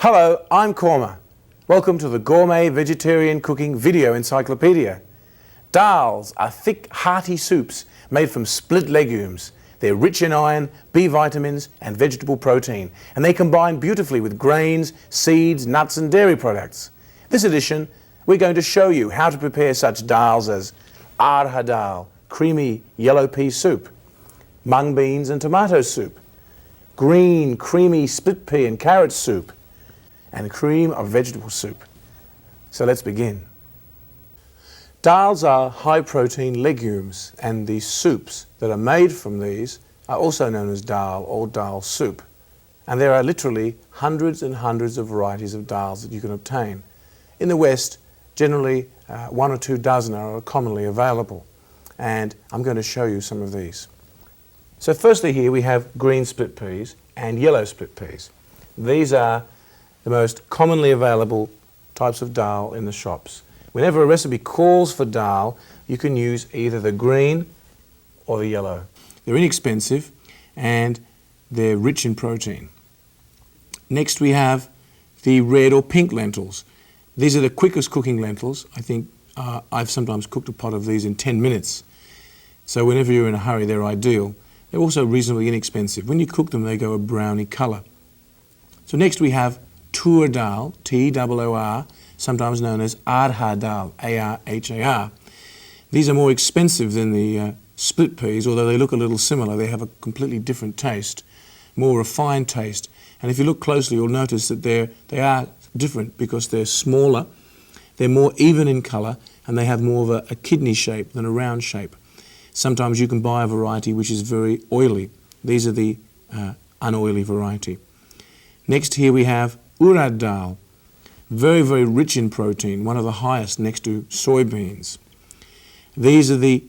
Hello, I'm Kurma. Welcome to the Gourmet Vegetarian Cooking Video Encyclopedia. Dals are thick, hearty soups made from split legumes. They're rich in iron, B vitamins and vegetable protein, and they combine beautifully with grains, seeds, nuts and dairy products. This edition, we're going to show you how to prepare such dals as arha dal, creamy yellow pea soup, mung beans and tomato soup, green, creamy split pea and carrot soup, and cream of vegetable soup. So let's begin. Dals are high-protein legumes, and the soups that are made from these are also known as dal or dal soup. And there are literally hundreds and hundreds of varieties of dals that you can obtain. In the West, generally 1 or 2 dozen are commonly available, and I'm going to show you some of these. So firstly here we have green split peas and yellow split peas. These are the most commonly available types of dal in the shops. Whenever a recipe calls for dal, you can use either the green or the yellow. They're inexpensive and they're rich in protein. Next we have the red or pink lentils. These are the quickest cooking lentils. I think I've sometimes cooked a pot of these in 10 minutes. So whenever you're in a hurry, they're ideal. They're also reasonably inexpensive. When you cook them, they go a browny colour. So next we have tur dal, T-O-O-R, sometimes known as arha dal, A-R-H-A-R. These are more expensive than the split peas, although they look a little similar. They have a completely different taste, more refined taste. And if you look closely, you'll notice that they are different because they're smaller, they're more even in colour, and they have more of a kidney shape than a round shape. Sometimes you can buy a variety which is very oily. These are the unoily variety. Next here we have urad dal, very, very rich in protein, one of the highest next to soybeans. These are the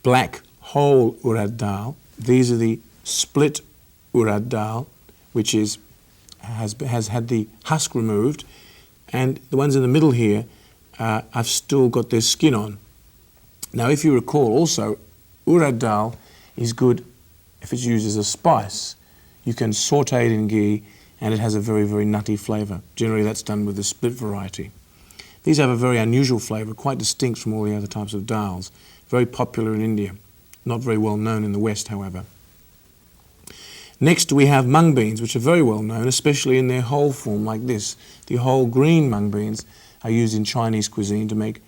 black whole urad dal. These are the split urad dal, which has had the husk removed, and the ones in the middle here have still got their skin on. Now if you recall also, urad dal is good if it's used as a spice. You can saute it in ghee and it has a very, very nutty flavour. Generally that's done with the split variety. These have a very unusual flavour, quite distinct from all the other types of dals. Very popular in India, not very well known in the West, however. Next we have mung beans, which are very well known, especially in their whole form like this. The whole green mung beans are used in Chinese cuisine to make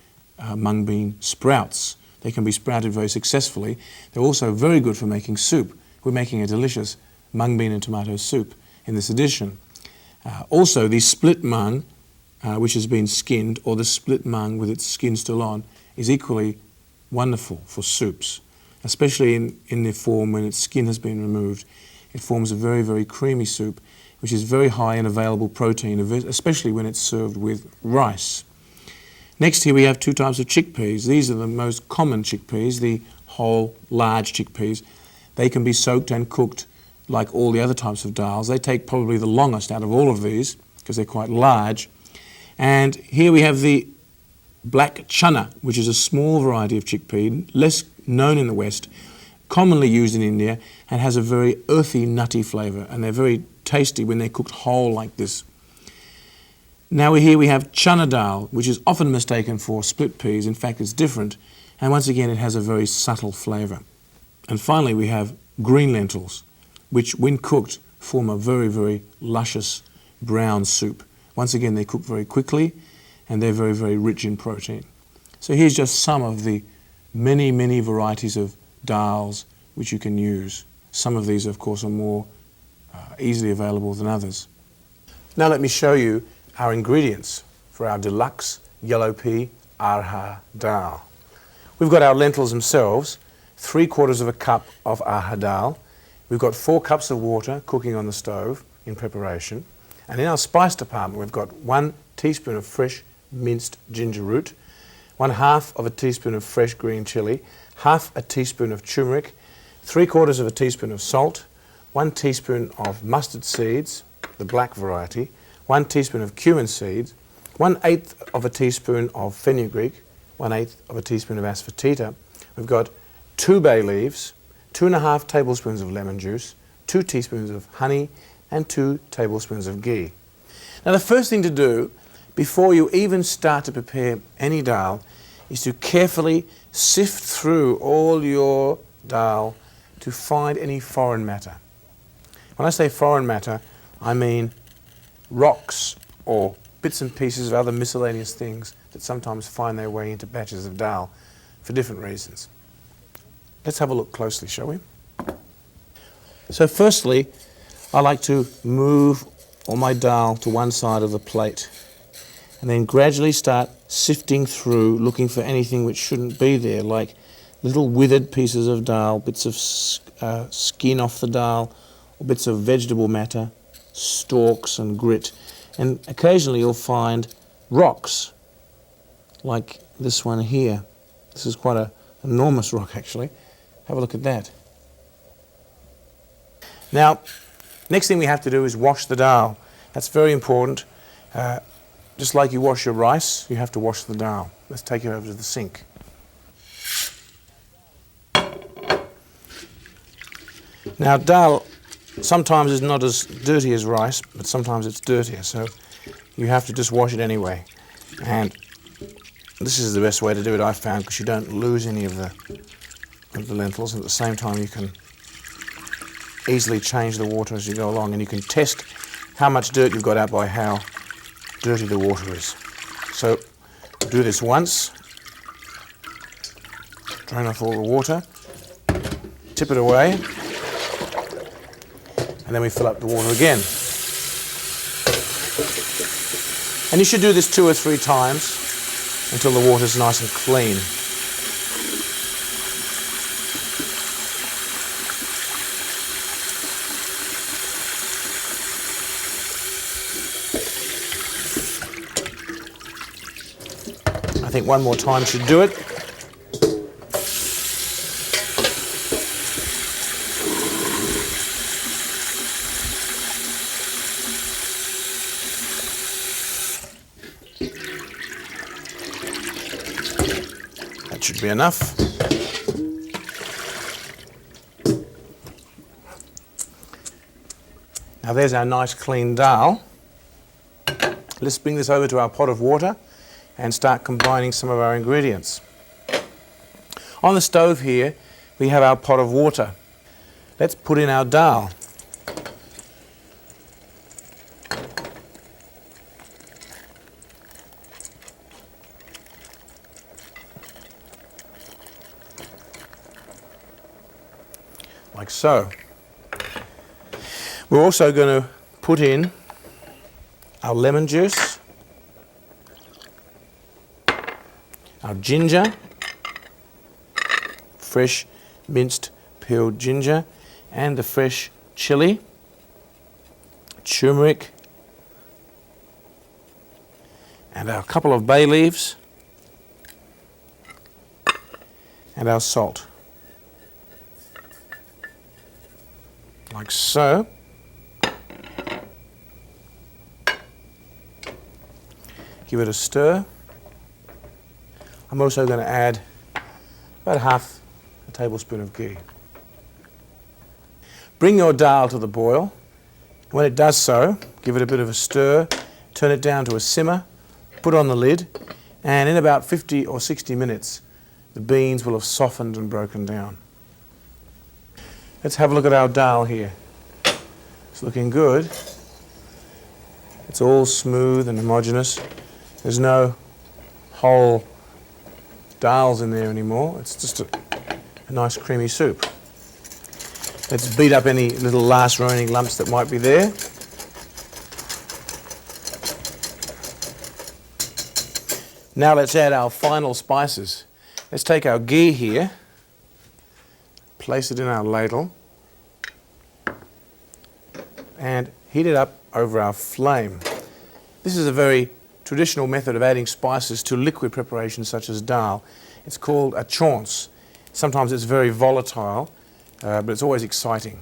mung bean sprouts. They can be sprouted very successfully. They're also very good for making soup. We're making a delicious mung bean and tomato soup in this edition. Also the split mung, which has been skinned, or the split mung with its skin still on, is equally wonderful for soups, especially in the form when its skin has been removed. It forms a very, very creamy soup, which is very high in available protein, especially when it's served with rice. Next here we have 2 types of chickpeas. These are the most common chickpeas, the whole large chickpeas. They can be soaked and cooked like all the other types of dals. They take probably the longest out of all of these because they're quite large. And here we have the black chana, which is a small variety of chickpea, less known in the West, commonly used in India, and has a very earthy, nutty flavour, and they're very tasty when they're cooked whole like this. Now here we have chana dal, which is often mistaken for split peas. In fact, it's different, and once again it has a very subtle flavour. And finally we have green lentils, which when cooked form a very, very luscious brown soup. Once again, they cook very quickly and they're very, very rich in protein. So here's just some of the many, many varieties of dals which you can use. Some of these, of course, are more easily available than others. Now let me show you our ingredients for our deluxe yellow pea arha dal. We've got our lentils themselves, 3/4 cup of arha dal. We've got 4 cups of water cooking on the stove in preparation. And in our spice department, we've got 1 teaspoon of fresh minced ginger root, 1/2 teaspoon of fresh green chilli, 1/2 teaspoon of turmeric, 3/4 teaspoon of salt, 1 teaspoon of mustard seeds, the black variety, 1 teaspoon of cumin seeds, 1/8 teaspoon of fenugreek, 1/8 teaspoon of asafoetida. We've got 2 bay leaves, 2.5 tablespoons of lemon juice, 2 teaspoons of honey, and 2 tablespoons of ghee. Now the first thing to do before you even start to prepare any dal is to carefully sift through all your dal to find any foreign matter. When I say foreign matter, I mean rocks or bits and pieces of other miscellaneous things that sometimes find their way into batches of dal for different reasons. Let's have a look closely, shall we? So firstly, I like to move all my dal to one side of the plate and then gradually start sifting through, looking for anything which shouldn't be there, like little withered pieces of dal, bits of skin off the dal, or bits of vegetable matter, stalks and grit. And occasionally you'll find rocks, like this one here. This is quite an enormous rock, actually. Have a look at that. Now, next thing we have to do is wash the dal. That's very important. Just like you wash your rice, you have to wash the dal. Let's take it over to the sink. Now, dal sometimes is not as dirty as rice, but sometimes it's dirtier, so you have to just wash it anyway. And this is the best way to do it, I've found, because you don't lose any of the lentils, and at the same time you can easily change the water as you go along, and you can test how much dirt you've got out by how dirty the water is. So do this once, drain off all the water, tip it away, and then we fill up the water again. And you should do this 2 or 3 times until the water's nice and clean. I think one more time should do it. That should be enough. Now there's our nice clean dal. Let's bring this over to our pot of water and start combining some of our ingredients. On the stove here, we have our pot of water. Let's put in our dal. Like so. We're also going to put in our lemon juice, our ginger, fresh minced peeled ginger, and the fresh chili, turmeric, and our couple of bay leaves, and our salt. Like so. Give it a stir. I'm also going to add about half a tablespoon of ghee. Bring your dal to the boil. When it does so, give it a bit of a stir, turn it down to a simmer, put on the lid, and in about 50 or 60 minutes, the beans will have softened and broken down. Let's have a look at our dal here. It's looking good. It's all smooth and homogeneous. There's no whole dals in there anymore. It's just a nice creamy soup. Let's beat up any little last remaining lumps that might be there. Now let's add our final spices. Let's take our ghee here, place it in our ladle, and heat it up over our flame. This is a very traditional method of adding spices to liquid preparations such as dal. It's called a chaunce. Sometimes it's very volatile, but it's always exciting.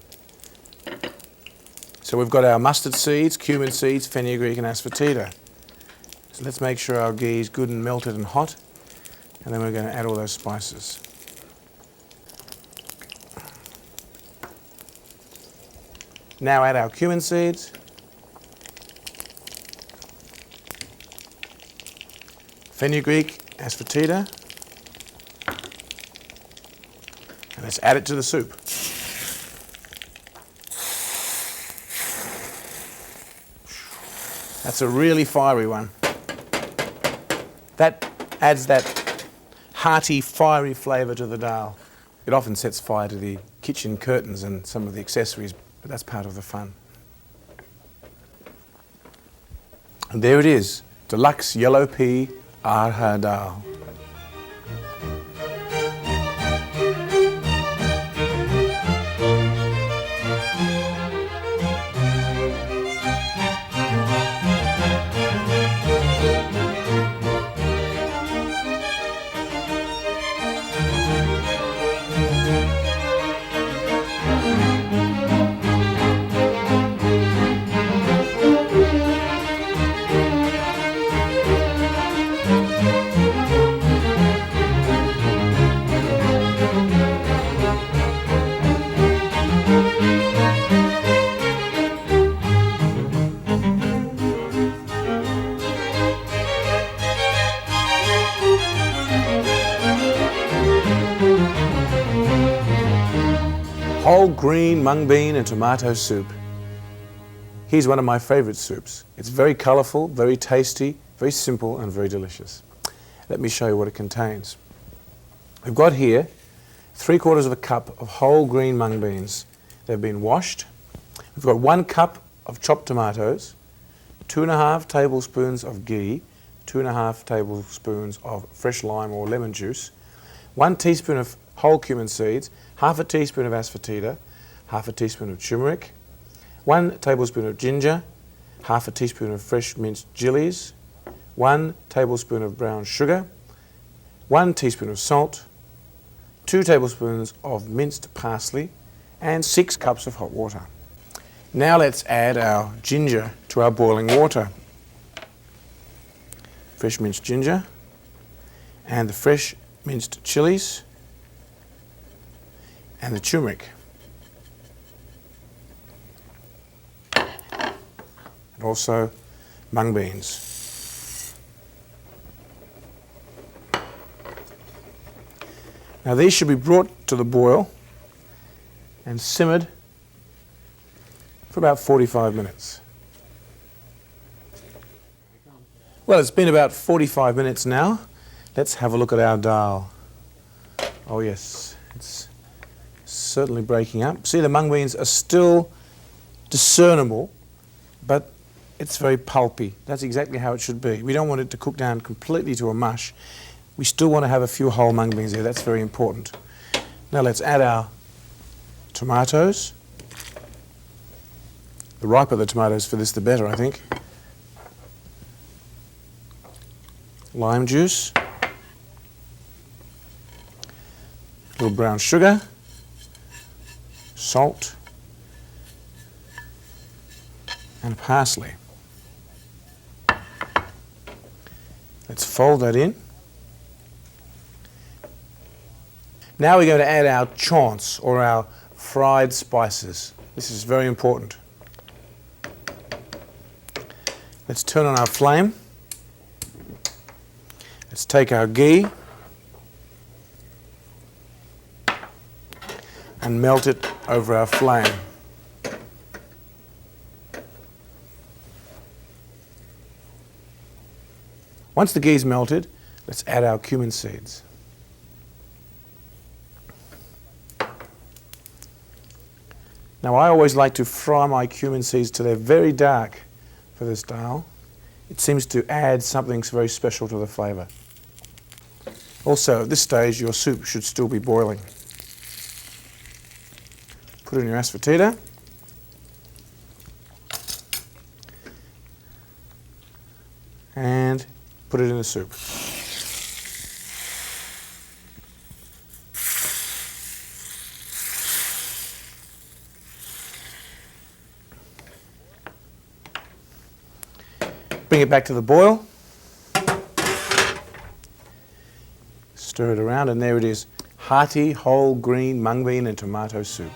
So we've got our mustard seeds, cumin seeds, fenugreek and asafoetida. So let's make sure our ghee is good and melted and hot, and then we're going to add all those spices. Now add our cumin seeds, fenugreek asafoetida, and let's add it to the soup. That's a really fiery one. That adds that hearty, fiery flavour to the dal. It often sets fire to the kitchen curtains and some of the accessories, but that's part of the fun. And there it is, deluxe yellow pea arha dal. Whole green mung bean and tomato soup. Here's one of my favourite soups. It's very colourful, very tasty, very simple and very delicious. Let me show you what it contains. We've got here 3/4 of a cup of whole green mung beans. They've been washed. We've got 1 cup of chopped tomatoes, 2.5 tablespoons of ghee, 2.5 tablespoons of fresh lime or lemon juice, 1 teaspoon of whole cumin seeds, 1/2 teaspoon of asafoetida, 1/2 teaspoon of turmeric, 1 tablespoon of ginger, 1/2 teaspoon of fresh minced chilies, 1 tablespoon of brown sugar, 1 teaspoon of salt, 2 tablespoons of minced parsley, and 6 cups of hot water. Now let's add our ginger to our boiling water. Fresh minced ginger and the fresh minced chilies and the turmeric. And also mung beans. Now these should be brought to the boil and simmered for about 45 minutes. Well, it's been about 45 minutes now. Let's have a look at our dal. Oh yes, it's certainly breaking up. See, the mung beans are still discernible, but it's very pulpy. That's exactly how it should be. We don't want it to cook down completely to a mush. We still want to have a few whole mung beans there. That's very important. Now let's add our tomatoes. The riper the tomatoes for this, the better, I think. Lime juice. A little brown sugar. Salt. And parsley. Let's fold that in. Now we're going to add our chaunce, or our fried spices. This is very important. Let's turn on our flame. Let's take our ghee and melt it over our flame. Once the ghee's melted, let's add our cumin seeds. Now I always like to fry my cumin seeds till they're very dark for this dal. It seems to add something very special to the flavour. Also, at this stage, your soup should still be boiling. Put in your asafoetida. And put it in the soup. Bring it back to the boil. Stir it around, and there it is. Hearty, whole green mung bean and tomato soup.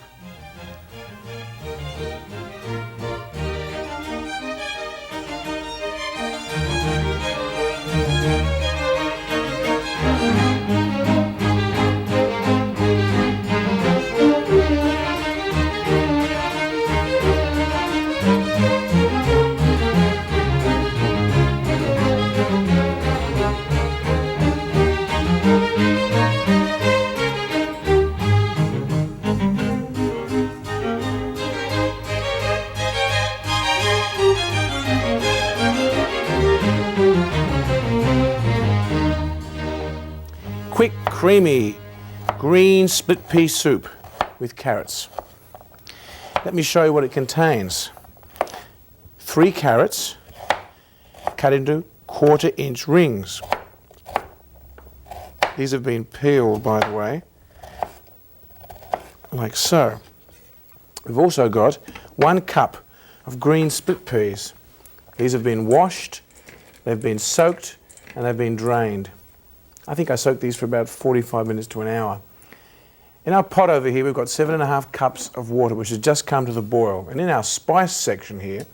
quick, creamy, green split pea soup with carrots. Let me show you what it contains. 3 carrots cut into 1/4 inch rings. These have been peeled, by the way, like so. We've also got 1 cup of green split peas. These have been washed, they've been soaked, and they've been drained. I think I soaked these for about 45 minutes to an hour. In our pot over here, we've got 7.5 cups of water, which has just come to the boil. And in our spice section here,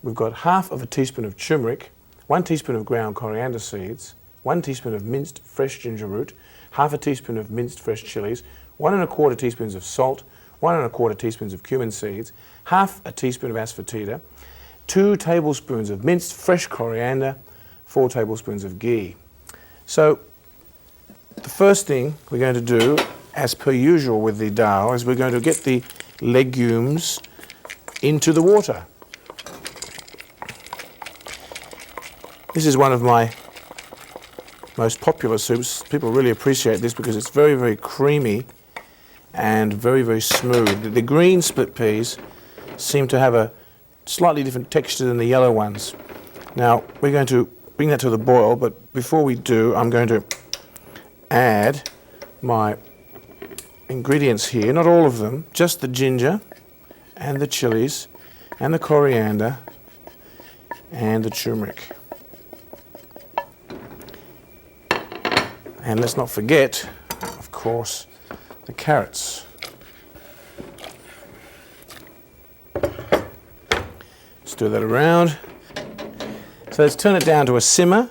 we've got 1/2 teaspoon of turmeric, 1 teaspoon of ground coriander seeds, 1 teaspoon of minced fresh ginger root, 1/2 teaspoon of minced fresh chilies, 1 1/4 teaspoons of salt, 1 1/4 teaspoons of cumin seeds, 1/2 teaspoon of asafoetida, 2 tablespoons of minced fresh coriander, 4 tablespoons of ghee. So the first thing we're going to do, as per usual with the dal, is we're going to get the legumes into the water. This is one of my most popular soups. People really appreciate this because it's very, very creamy and very, very smooth. The green split peas seem to have a slightly different texture than the yellow ones. Now, we're going to bring that to the boil, but before we do, I'm going to add my ingredients here, not all of them, just the ginger and the chilies and the coriander and the turmeric. And let's not forget, of course, the carrots. Stir that around. So let's turn it down to a simmer,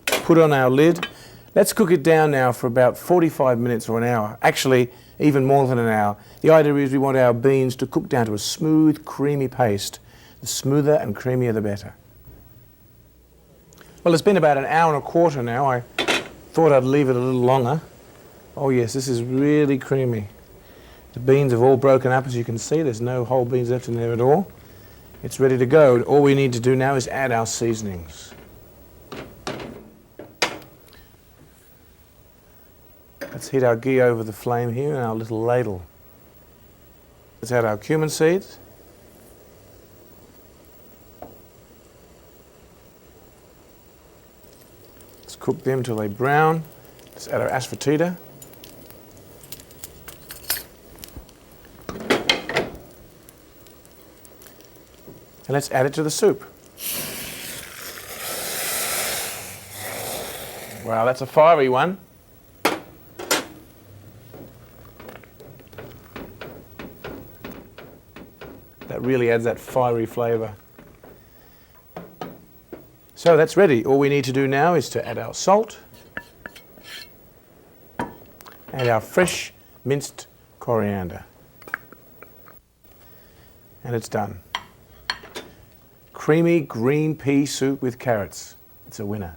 put on our lid. Let's cook it down now for about 45 minutes or an hour. Actually, even more than an hour. The idea is we want our beans to cook down to a smooth, creamy paste. The smoother and creamier the better. Well, it's been about an hour and a quarter now. I thought I'd leave it a little longer. Oh yes, this is really creamy. The beans have all broken up, as you can see. There's no whole beans left in there at all. It's ready to go. All we need to do now is add our seasonings. Let's heat our ghee over the flame here in our little ladle. Let's add our cumin seeds. Let's cook them till they brown. Let's add our asafoetida. And let's add it to the soup. Wow, that's a fiery one. That really adds that fiery flavour. So that's ready. All we need to do now is to add our salt and our fresh minced coriander. And it's done. Creamy green pea soup with carrots. It's a winner.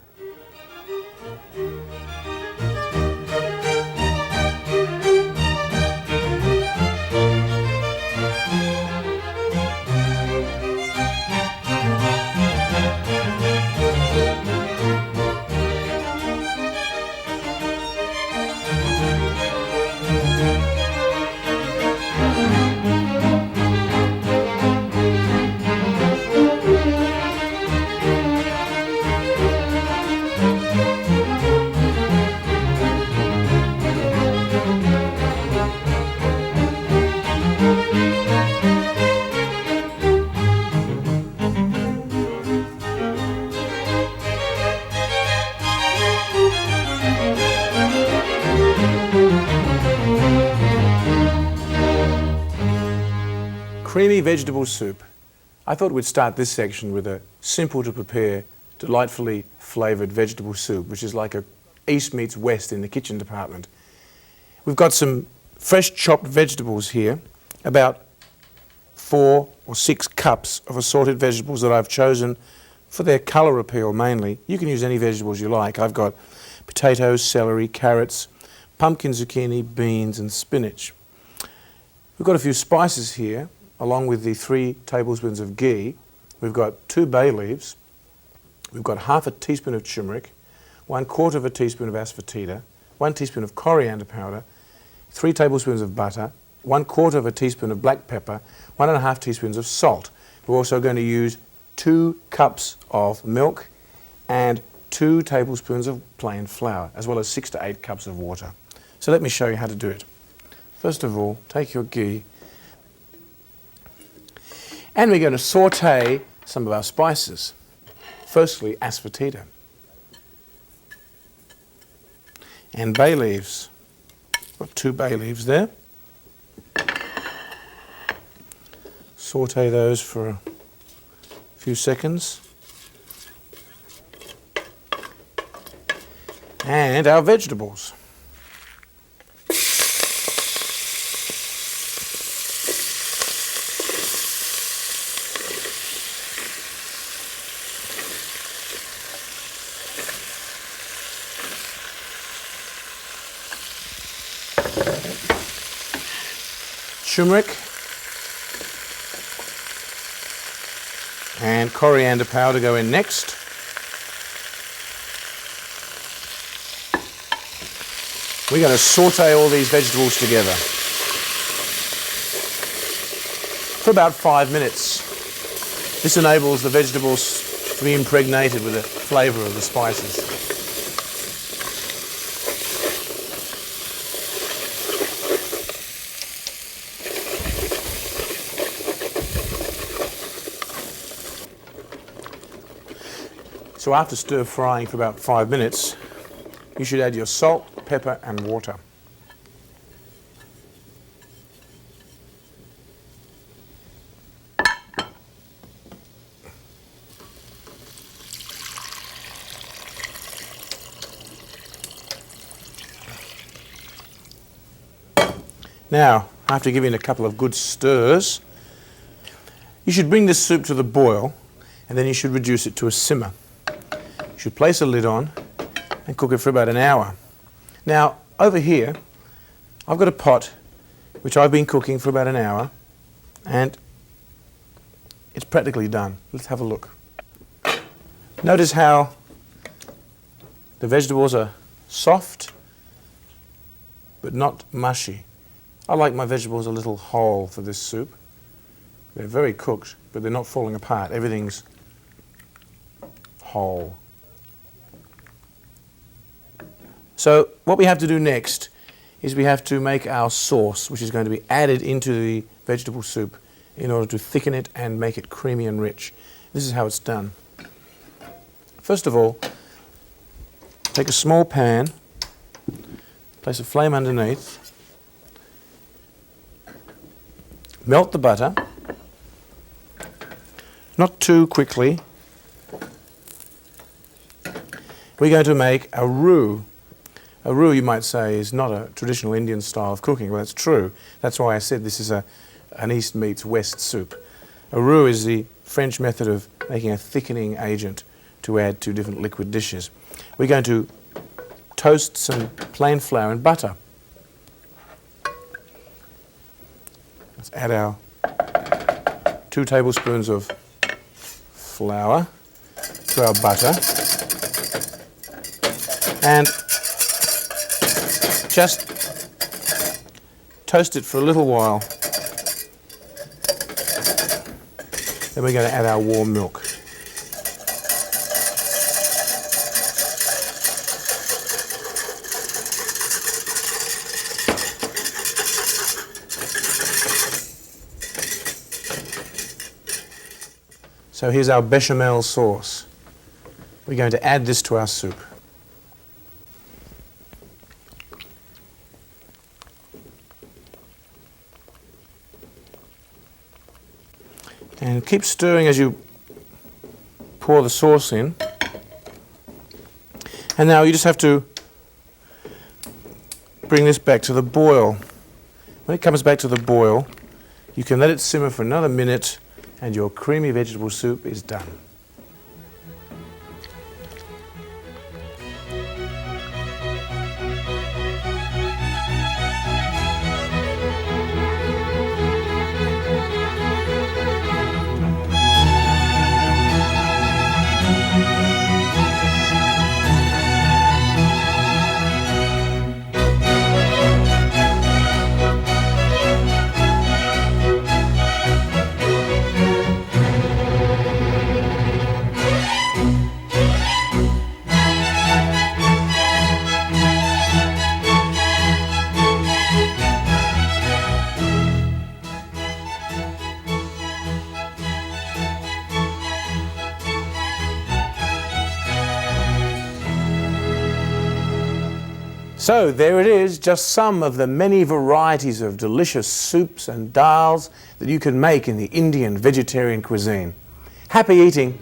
Creamy vegetable soup. I thought we'd start this section with a simple to prepare, delightfully flavoured vegetable soup, which is like a East meets West in the kitchen department. We've got some fresh chopped vegetables here, about 4 or 6 cups of assorted vegetables that I've chosen for their colour appeal mainly. You can use any vegetables you like. I've got potatoes, celery, carrots, pumpkin, zucchini, beans and spinach. We've got a few spices here, along with the 3 tablespoons of ghee. We've got 2 bay leaves, We've got half a teaspoon of turmeric, 1/4 of a teaspoon of asafoetida, 1 teaspoon of coriander powder, 3 tablespoons of butter, 1/4 of a teaspoon of black pepper, 1.5 teaspoons of salt. We're also going to use 2 cups of milk and 2 tablespoons of plain flour, as well as 6 to 8 cups of water. So let me show you how to do it. First of all, take your ghee, and we're going to saute some of our spices. Firstly, asafoetida and bay leaves. Got 2 bay leaves there. Saute those for a few seconds. And our vegetables. Turmeric and coriander powder go in next. We're going to saute all these vegetables together for about 5 minutes. This enables the vegetables to be impregnated with the flavour of the spices. So after stir frying for about 5 minutes, you should add your salt, pepper and water. Now, after giving it a couple of good stirs, you should bring this soup to the boil, and then you should reduce it to a simmer. You should place a lid on and cook it for about an hour. Now, over here, I've got a pot which I've been cooking for about an hour, and it's practically done. Let's have a look. Notice how the vegetables are soft but not mushy. I like my vegetables a little whole for this soup. They're very cooked, but they're not falling apart. Everything's whole. So what we have to do next is we have to make our sauce, which is going to be added into the vegetable soup in order to thicken it and make it creamy and rich. This is how it's done. First of all, take a small pan, place a flame underneath, melt the butter, not too quickly. We're going to make a roux. A roux, you might say, is not a traditional Indian style of cooking. Well, that's true. That's why I said this is an East meets West soup. A roux is the French method of making a thickening agent to add to different liquid dishes. We're going to toast some plain flour and butter. Let's add our 2 tablespoons of flour to our butter. And just toast it for a little while. Then we're going to add our warm milk. So here's our bechamel sauce. We're going to add this to our soup. And keep stirring as you pour the sauce in. And now you just have to bring this back to the boil. When it comes back to the boil, you can let it simmer for another minute and your creamy vegetable soup is done. So there it is, just some of the many varieties of delicious soups and dals that you can make in the Indian vegetarian cuisine. Happy eating!